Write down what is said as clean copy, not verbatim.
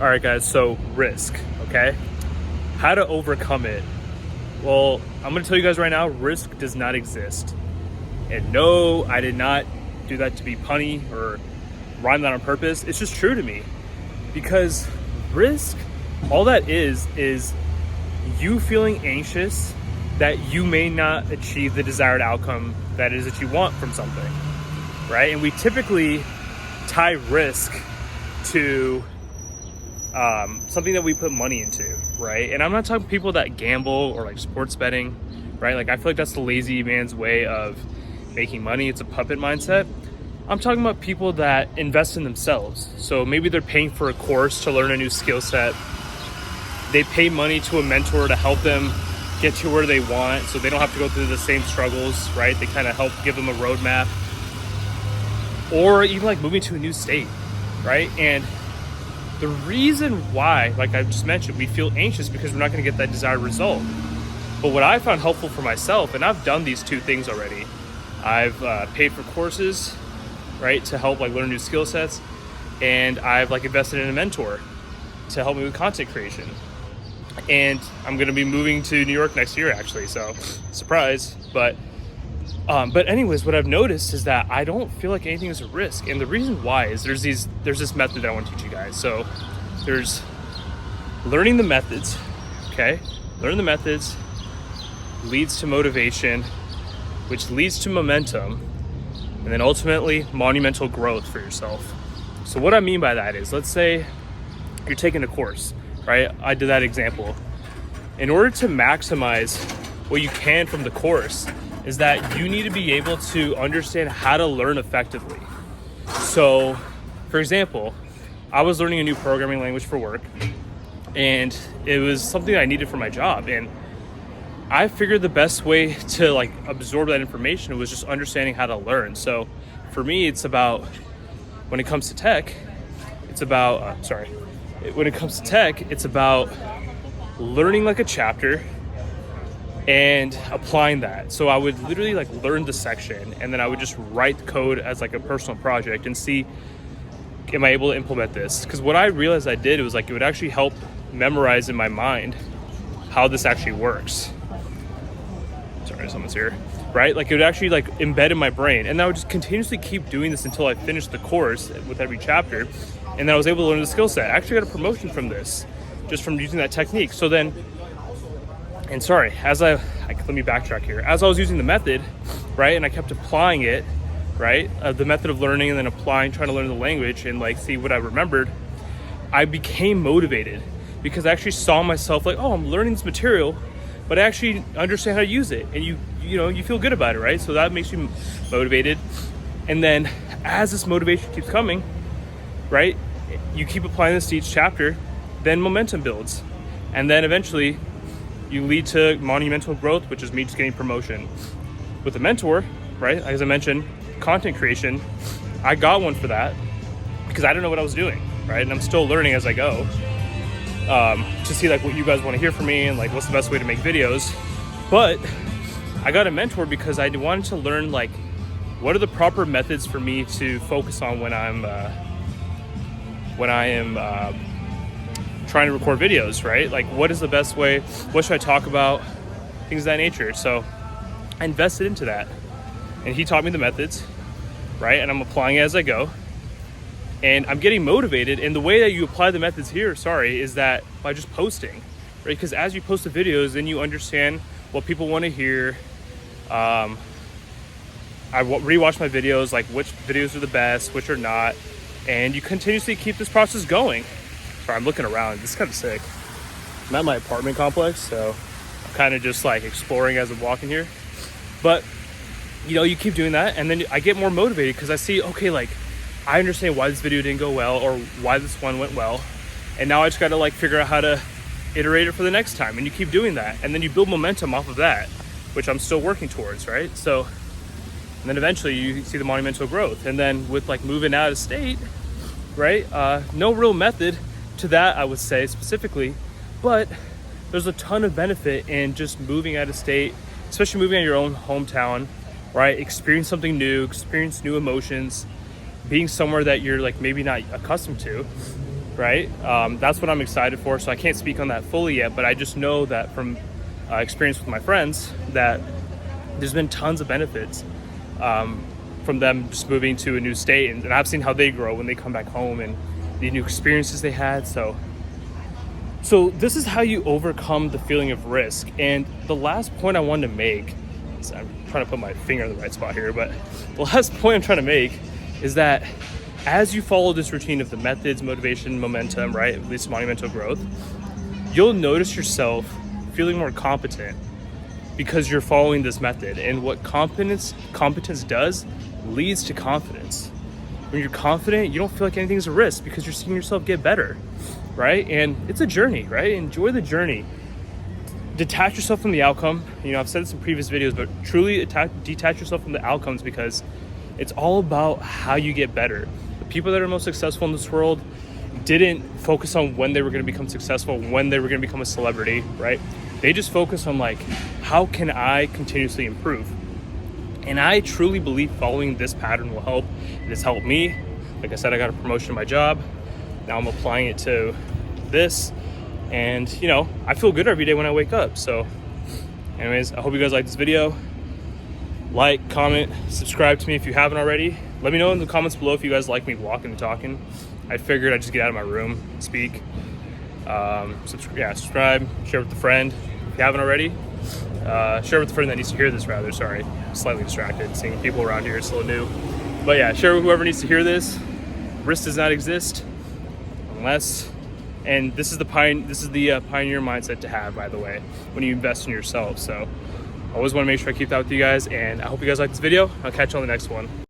All right, guys, so risk, okay? How to overcome it? Well, I'm gonna tell you guys right now, risk does not exist. And no, I did not do that to be punny or rhyme that on purpose. It's just true to me. Because risk, all that is you feeling anxious that you may not achieve the desired outcome that is that you want from something, right? And we typically tie risk to something that we put money into, right? And I'm not talking people that gamble or like sports betting, right? Like I feel like that's the lazy man's way of making money. It's a puppet mindset. I'm talking about people that invest in themselves. So maybe they're paying for a course to learn a new skill set. They pay money to a mentor to help them get to where they want so they don't have to go through the same struggles, right? They kind of help give them a roadmap. Or even like moving to a new state, right? And the reason why, like I just mentioned, we feel anxious because we're not going to get that desired result. But what I found helpful for myself, and I've done these two things already. I've paid for courses, right, to help like learn new skill sets, and I've like invested in a mentor to help me with content creation. And I'm going to be moving to New York next year, actually. So, surprise. But anyways, what I've noticed is that I don't feel like anything is a risk. And the reason why is there's this method that I want to teach you guys. So there's learning the methods, okay? Learn the methods leads to motivation, which leads to momentum, and then ultimately monumental growth for yourself. So what I mean by that is, let's say you're taking a course, right? I did that example. In order to maximize what you can from the course is that you need to be able to understand how to learn effectively. So, for example, I was learning a new programming language for work, and it was something I needed for my job. And I figured the best way to like absorb that information was just understanding how to learn. So for me, it's about, when it comes to tech, it's about, learning like a chapter and applying that. So I would literally like learn the section, and then I would just write code as like a personal project and see, am I able to implement this? Because what I realized I did was like, it would actually help memorize in my mind how this actually works. Sorry, someone's here, right? Like it would actually like embed in my brain, and I would just continuously keep doing this until I finished the course with every chapter. And then I was able to learn the skill set. I actually got a promotion from this, just from using that technique. So then, and sorry, let me backtrack here. As I was using the method, right, and I kept applying it, right, the method of learning, and then applying, trying to learn the language and like see what I remembered, I became motivated because I actually saw myself like, oh, I'm learning this material, but I actually understand how to use it. And you feel good about it, right? So that makes you motivated. And then as this motivation keeps coming, right, you keep applying this to each chapter, then momentum builds. And then eventually you lead to monumental growth, which is me just getting promotion. With a mentor, right, as I mentioned, content creation, I got one for that because I didn't know what I was doing, right? And I'm still learning as I go to see like what you guys want to hear from me and like what's the best way to make videos. But I got a mentor because I wanted to learn like what are the proper methods for me to focus on when I am trying to record videos, right? Like what is the best way? What should I talk about? Things of that nature. So I invested into that, and he taught me the methods, right? And I'm applying it as I go, and I'm getting motivated. And the way that you apply the methods here, is that by just posting, right? Because as you post the videos, then you understand what people want to hear. I rewatch my videos, like which videos are the best, which are not, and you continuously keep this process going. Sorry, I'm looking around. This is kind of sick. I'm at my apartment complex, so I'm kind of just like exploring as I'm walking here. But you keep doing that, and then I get more motivated because I see, okay, like I understand why this video didn't go well or why this one went well, and now I just got to like figure out how to iterate it for the next time. And you keep doing that, and then you build momentum off of that, which I'm still working towards, right? So, and then eventually you see the monumental growth. And then with like moving out of state, right? No real method to that, I would say specifically, but there's a ton of benefit in just moving out of state, especially moving out of your own hometown, right? Experience something new, experience new emotions, being somewhere that you're like maybe not accustomed to. right? That's what I'm excited for. So I can't speak on that fully yet, but I just know that from experience with my friends that there's been tons of benefits from them just moving to a new state, and I've seen how they grow when they come back home and the new experiences they had. So this is how you overcome the feeling of risk. And the last point I wanted to make, so I'm trying to put my finger in the right spot here, but the last point I'm trying to make is that as you follow this routine of the methods, motivation, momentum, right, at least monumental growth, you'll notice yourself feeling more competent because you're following this method. And what competence does leads to confidence. When you're confident, you don't feel like anything's a risk because you're seeing yourself get better, right? And it's a journey, right? Enjoy the journey. Detach yourself from the outcome. You know, I've said this in previous videos, but truly detach yourself from the outcomes, because it's all about how you get better. The people that are most successful in this world didn't focus on when they were going to become successful, when they were going to become a celebrity, right? They just focus on like, how can I continuously improve? And I truly believe following this pattern will help. It has helped me. Like I said, I got a promotion in my job. Now I'm applying it to this. And, you know, I feel good every day when I wake up. So anyways, I hope you guys like this video. Like, comment, subscribe to me if you haven't already. Let me know in the comments below if you guys like me walking and talking. I figured I'd just get out of my room and speak. Subscribe, share with a friend if you haven't already. Share with a friend that needs to hear this, rather. Sorry, I'm slightly distracted. Seeing people around here is a little new. But yeah, share with whoever needs to hear this. Risk does not exist unless, and this is the pioneer mindset to have, by the way, when you invest in yourself. So I always want to make sure I keep that with you guys, and I hope you guys like this video. I'll catch you on the next one.